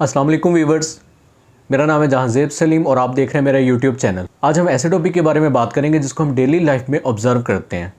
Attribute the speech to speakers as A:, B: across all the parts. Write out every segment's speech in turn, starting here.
A: अस्सलाम वालेकुम व्यूवर्स, मेरा नाम है जहांज़ेब सलीम और आप देख रहे हैं मेरा यूट्यूब चैनल। आज हम ऐसे टॉपिक के बारे में बात करेंगे जिसको हम डेली लाइफ में ऑब्ज़र्व करते हैं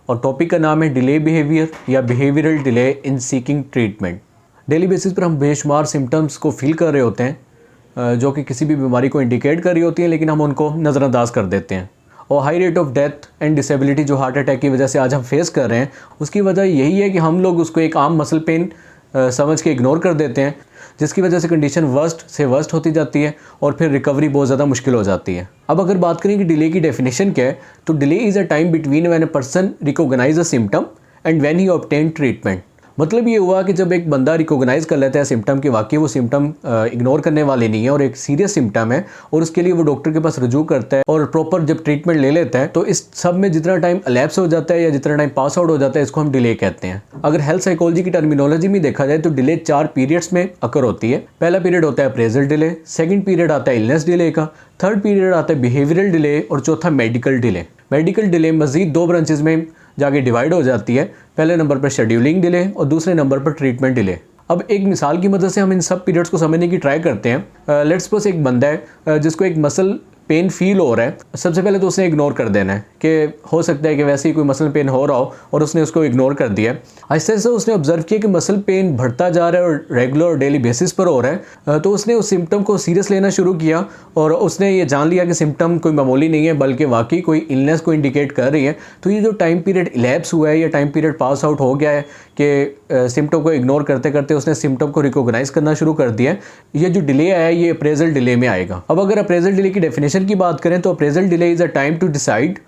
A: और टॉपिक का नाम है डिले बिहेवियर या behavioural delay in seeking treatment. Daily basis पर हम बेशुमार सिम्टम्स को फील कर रहे होते हैं जो कि किसी भी बीमारी को इंडिकेट कर रही होती हैं, लेकिन हम उनको नज़रअंदाज कर देते हैं। और high rate of death and disability जो हार्ट अटैक की वजह से आज हम फेस कर रहे हैं, उसकी वजह यही है कि हम लोग उसको एक आम मसल पेन समझ के इग्नोर कर देते हैं, जिसकी वजह से कंडीशन वर्स्ट से वर्स्ट होती जाती है और फिर रिकवरी बहुत ज़्यादा मुश्किल हो जाती है। अब अगर बात करें कि डिले की डेफिनेशन क्या है, तो delay is a time between when a person recognise a symptom and when he obtain treatment. मतलब ये हुआ कि जब एक बंदा रिकॉग्नाइज कर लेता है सिम्टम कि वाकई वो सिम्टम इग्नोर करने वाले नहीं है और एक सीरियस सिम्टम है, और उसके लिए वो डॉक्टर के पास रुजू करता है और प्रॉपर जब ट्रीटमेंट ले लेता है, तो इस सब में जितना टाइम अलैप्स हो जाता है या जितना टाइम पास आउट हो जाता है, इसको हम डिले कहते हैं। अगर हेल्थ साइकोलॉजी की टर्मिनोलॉजी में देखा जाए तो डिले 4 पीरियड्स में अकर होती है। पहला पीरियड होता है अप्रेजल डिले, सेकंड पीरियड आता है इलनेस डिले का, थर्ड पीरियड आता है बिहेवियरल डिले और चौथा मेडिकल डिले। मेडिकल डिले मजीद 2 ब्रांचेज में जाके डिवाइड हो जाती है। पहले नंबर पर शेड्यूलिंग डिले और दूसरे नंबर पर ट्रीटमेंट डिले। अब एक मिसाल की मदद से हम इन सब पीरियड्स को समझने की ट्राई करते हैं। लेट्स सपोज एक बंदा है जिसको एक मसल पेन फील हो रहा है। सबसे पहले तो उसने इग्नोर कर देना है कि हो सकता है कि वैसे ही कोई मसल पेन हो रहा हो और उसने उसको इग्नोर कर दिया है। ऐसे ऐसे उसने ऑब्जर्व किया कि मसल पेन बढ़ता जा रहा है और रेगुलर और डेली बेसिस पर हो रहा है, तो उसने उस सिम्टम को सीरियस लेना शुरू किया और उसने ये जान लिया कि सिम्टम कोई मामूली नहीं है बल्कि वाकई कोई इलनेस को इंडिकेट कर रही है। तो ये जो टाइम पीरियड इलैप्स हुआ है या टाइम पीरियड पास आउट हो गया है कि सिम्टम को इग्नोर करते करते उसने सिम्टम को रिकॉग्नाइज करना शुरू कर दिया है, ये जो डिले आया ये अप्रेजल डिले में आएगा। अब अगर अप्रेजल डिले की डेफिनेशन की बात करें तो appraisal delay is a time to decide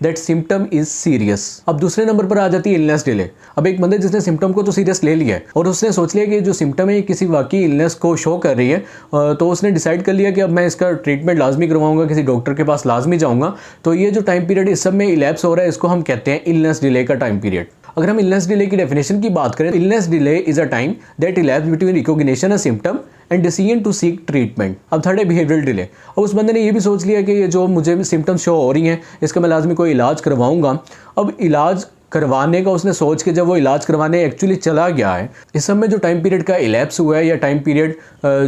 A: that symptom is serious. अब दूसरे नंबर पर आ जाती है इलनेस डिले। अब एक बंदे जिसने सिम्टम को तो सीरियस ले लिया है और उसने सोच लिया कि जो सिम्टम है ये किसी वाकई इलनेस को शो कर रही है, तो उसने डिसाइड कर लिया कि अब मैं इसका ट्रीटमेंट लाजमी करवाऊंगा, किसी डॉक्टर के पास लाजमी जाऊंगा। तो ये जो टाइम पीरियड इस सब में इलैप्स हो रहा है, इसको हम कहते हैं इलनेस डिले का टाइम पीरियड। अगर हम इलनेस डिले की डेफिनेशन की बात करें, illness delay is a time that elapse between recognition of symptom and decision to seek treatment. अब थर्ड है बिहेवियरल डिले। और उस बंदे ने ये भी सोच लिया कि ये जो मुझे सिम्टम्स शो हो रही हैं इसका मैं लाजमी कोई इलाज करवाऊंगा। अब इलाज करवाने का उसने सोच के जब वो इलाज करवाने एक्चुअली चला गया है, इस सब में जो टाइम पीरियड का इलैप्स हुआ है या टाइम पीरियड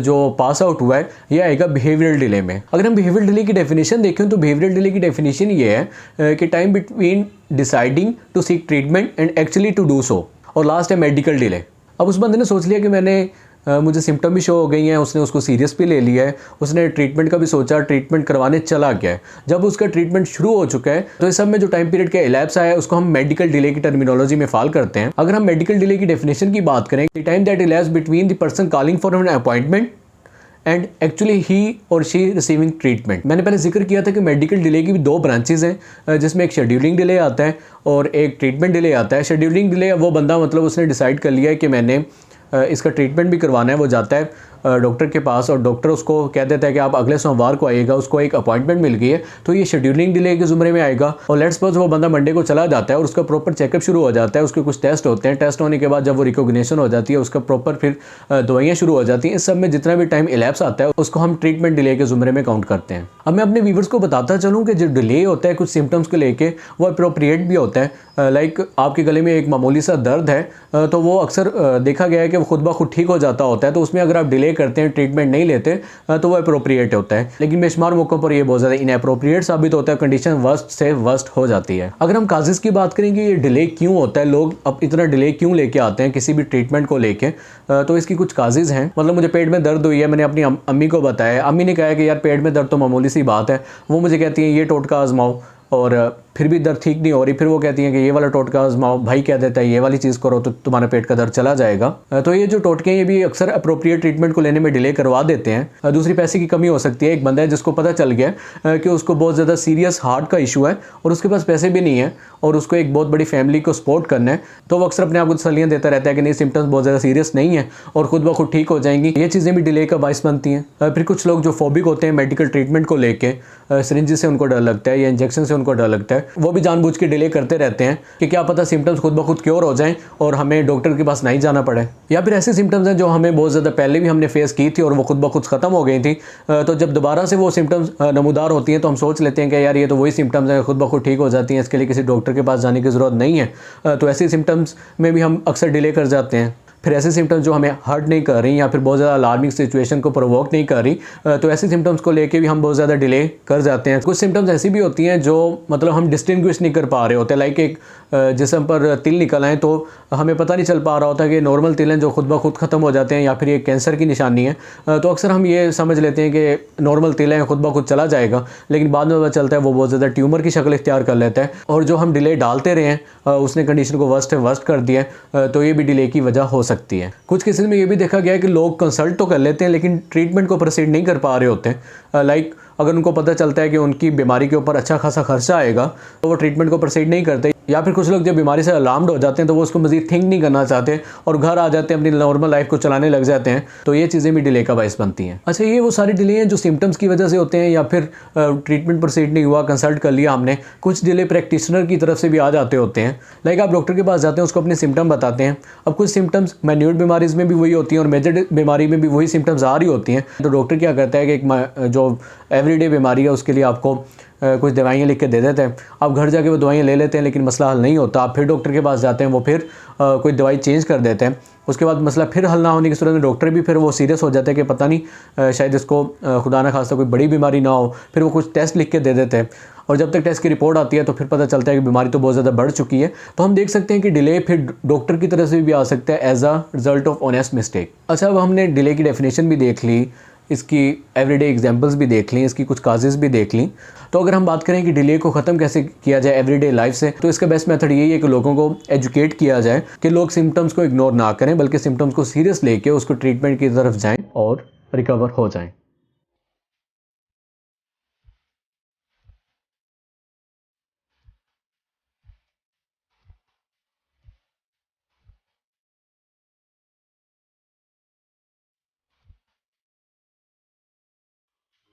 A: जो पास आउट हुआ है, ये आएगा बिहेवियरल डिले में। अगर हम बिहेवियरल डिले की डेफिनेशन देखें तो बिहेवियरल डिले की डेफिनेशन ये है कि time between deciding to seek treatment and actually to do so. और लास्ट है मेडिकल डिले। अब उस बंदे ने सोच लिया कि मैंने मुझे सिम्टम भी शो हो गई हैं, उसने उसको सीरियस भी ले लिया है, उसने ट्रीटमेंट का भी सोचा, ट्रीटमेंट करवाने चला गया है। जब उसका ट्रीटमेंट शुरू हो चुका है तो इस सब में जो टाइम पीरियड का इलैप्स आया है उसको हम मेडिकल डिले की टर्मिनोलॉजी में फॉल करते हैं। अगर हम मेडिकल डिले की डेफिनेशन की बात करें, the time that elapse between the person calling for an appointment and actually ही और शी रिसीविंग ट्रीटमेंट। मैंने पहले जिक्र किया था कि मेडिकल डिले की भी 2 ब्रांचेज हैं, जिसमें एक शेड्यूलिंग डिले आता है और एक ट्रीटमेंट डिले आता है। शेड्यूलिंग डिले वो बंदा मतलब उसने डिसाइड कर लिया है कि मैंने इसका ट्रीटमेंट भी करवाना है, वो जाता है डॉक्टर के पास और डॉक्टर उसको कह देता है कि आप अगले सोमवार को आइएगा, उसको एक अपॉइंटमेंट मिल गई है, तो ये शेड्यूलिंग डिले के ज़ुमरे में आएगा। और लेट्स सपोज वो बंदा मंडे को चला जाता है और उसका प्रॉपर चेकअप शुरू हो जाता है, उसके कुछ टेस्ट होते हैं, टेस्ट होने के बाद जब वो रिकॉग्निशन हो जाती है, उसका प्रॉपर फिर दवाइयाँ शुरू हो जाती हैं। इस सब में जितना भी टाइम इलैप्स आता है उसको हम ट्रीटमेंट डिले के ज़ुमरे में काउंट करते हैं। अब मैं अपने व्यूवर्स को बताता चलूँ कि जो डिले होता है कुछ सिम्टम्स को लेके वो अप्रोप्रिएट भी होता है। लाइक आपके गले में एक मामूली सा दर्द है तो वो अक्सर देखा गया है कि वो खुद ब खुद ठीक हो जाता होता है, तो उसमें अगर आप डिले करते हैं, ट्रीटमेंट नहीं लेते, तो वो अप्रोप्रिएट होता है। लेकिन बेशुमार मौक़ों पर ये बहुत ज़्यादा इनअप्रोप्रिएट साबित होता है, कंडीशन वर्स्ट से वर्स्ट हो जाती है। अगर हम काजेज़ की बात करें कि ये डिले क्यों होता है, लोग अब इतना डिले क्यों लेके आते हैं किसी भी ट्रीटमेंट को लेके, तो इसकी कुछ काजेज़ हैं। मतलब मुझे पेट में दर्द हुई है, मैंने अपनी अम्मी को बताया, अम्मी ने कहा कि यार पेट में दर्द तो मामूली सी बात है। वो मुझे कहती हैं ये टोटका आजमाओ, और फिर भी दर्द ठीक नहीं हो रही, फिर वो कहती हैं कि ये वाला टोटका आजमाओ, भाई कह देता है ये वाली चीज़ करो तो तुम्हारा पेट का दर्द चला जाएगा। तो ये जो टोटके हैं ये भी अक्सर अप्रोप्रिएट ट्रीटमेंट को लेने में डिले करवा देते हैं। दूसरी पैसे की कमी हो सकती है। एक बंदा है जिसको पता चल गया कि उसको बहुत ज़्यादा सीरियस हार्ट का इशू है और उसके पास पैसे भी नहीं है और उसको एक बहुत बड़ी फैमिली को सपोर्ट करना है, तो वो अक्सर अपने आप को तसल्लियाँ देता रहता है कि नहीं सिम्टम्स बहुत ज़्यादा सीरियस नहीं है और खुद ब खुद ठीक हो जाएंगी। ये चीज़ें भी डिले का बायस बनती हैं। फिर कुछ लोग जो फोबिक होते हैं मेडिकल ट्रीटमेंट को लेके, सिरिंज से उनको डर लगता है या इंजेक्शन से उनको डर लगता है, वो भी जानबूझ के डिले करते रहते हैं कि क्या पता सिम्टम्स खुद ब खुद क्योर हो जाएं और हमें डॉक्टर के पास नहीं जाना पड़े। या फिर ऐसे सिम्टम्स हैं जो हमें बहुत ज़्यादा पहले भी हमने फेस की थी और वो खुद ब खुद ख़त्म हो गई थी, तो जब दोबारा से वो सिम्टम्स नमूदार होती हैं तो हम सोच लेते हैं कि यार ये तो वही सिम्टम्स हैं, खुद ब खुद ठीक हो जाती हैं, इसके लिए किसी डॉक्टर के पास जाने की ज़रूरत नहीं है। तो ऐसे सिम्टम्स में भी हम अक्सर डिले कर जाते हैं। फिर ऐसे सिम्टम्स जो हमें हर्ट नहीं कर रही या फिर बहुत ज़्यादा अलार्मिंग सिचुएशन को प्रोवोक नहीं कर रही, तो ऐसे सिम्टम्स को लेके भी हम बहुत ज़्यादा डिले कर जाते हैं। कुछ सिम्टम्स ऐसी भी होती हैं जो मतलब हम डिस्टिंग्विश नहीं कर पा रहे होते, लाइक एक जिस्म पर तिल निकल आए तो हमें पता नहीं चल पा रहा होता कि नॉर्मल तिल हैं जो खुद ब खुद ख़त्म हो जाते हैं या फिर ये कैंसर की निशानी है। तो अक्सर हम ये समझ लेते हैं कि नॉर्मल तिल हैं, खुद ब खुद चला जाएगा, लेकिन बाद में पता चलता है वो बहुत ज़्यादा ट्यूमर की शक्ल इख्तियार कर लेता है। और जो हम डिले डालते रहे हैं उसने कंडीशन को वर्स्ट कर दिया है, तो ये भी डिले की वजह हो सकती है। कुछ केसेस में ये भी देखा गया है कि लोग कंसल्ट तो कर लेते हैं लेकिन ट्रीटमेंट को प्रोसीड नहीं कर पा रहे होते हैं। लाइक अगर उनको पता चलता है कि उनकी बीमारी के ऊपर अच्छा खासा खर्चा आएगा तो वो ट्रीटमेंट को प्रोसीड नहीं करते, या फिर कुछ लोग जब बीमारी से अलार्म्ड हो जाते हैं तो वो उसको मज़ीद थिंक नहीं करना चाहते और घर आ जाते हैं, अपनी नॉर्मल लाइफ को चलाने लग जाते हैं। तो ये चीज़ें भी डिले का बायस बनती हैं। अच्छा, ये वो सारे डिले हैं जो सिम्टम्स की वजह से होते हैं या फिर ट्रीटमेंट प्रोसीड नहीं हुआ, कंसल्ट कर लिया हमने। कुछ डिले प्रैक्टिशनर की तरफ से भी आ जाते होते हैं। लाइक आप डॉक्टर के पास जाते हैं, उसको अपने सिम्टम बताते हैं। अब कुछ सिम्टम्स माइन्यूट बीमारीज़ में भी वही होती हैं और मेजर बीमारी में भी वही सिम्टम्स आ रही होती हैं। तो डॉक्टर क्या करता है कि एक जो एवरीडे बीमारी है उसके लिए आपको कुछ दवाइयाँ लिख के दे देते हैं। आप घर जाके वो दवाइयाँ ले लेते हैं लेकिन मसला हल नहीं होता। आप फिर डॉक्टर के पास जाते हैं, वो फिर कोई दवाई चेंज कर देते हैं। उसके बाद मसला फिर हल ना होने की सूरत में डॉक्टर भी फिर वो सीरियस हो जाता है कि पता नहीं शायद इसको खुदा ना खास्ता कोई बड़ी बीमारी ना हो। फिर वो कुछ टेस्ट लिख के दे देते हैं और जब तक टेस्ट की रिपोर्ट आती है तो फिर पता चलता है कि बीमारी तो बहुत ज़्यादा बढ़ चुकी है। तो हम देख सकते हैं कि डिले फिर डॉक्टर की तरफ से भी आ सकता है as a result of honest mistake. अच्छा, अब हमने डिले की डेफिनेशन भी देख ली, इसकी एवरीडे एग्जांपल्स भी देख ली, इसकी कुछ काजेज़ भी देख ली। तो अगर हम बात करें कि डिले को ख़त्म कैसे किया जाए एवरीडे लाइफ से, तो इसका बेस्ट मेथड यही है कि लोगों को एजुकेट किया जाए कि लोग सिम्टम्स को इग्नोर ना करें बल्कि सिम्टम्स को सीरियस लेके उसको ट्रीटमेंट की तरफ जाएं और रिकवर हो जाएं।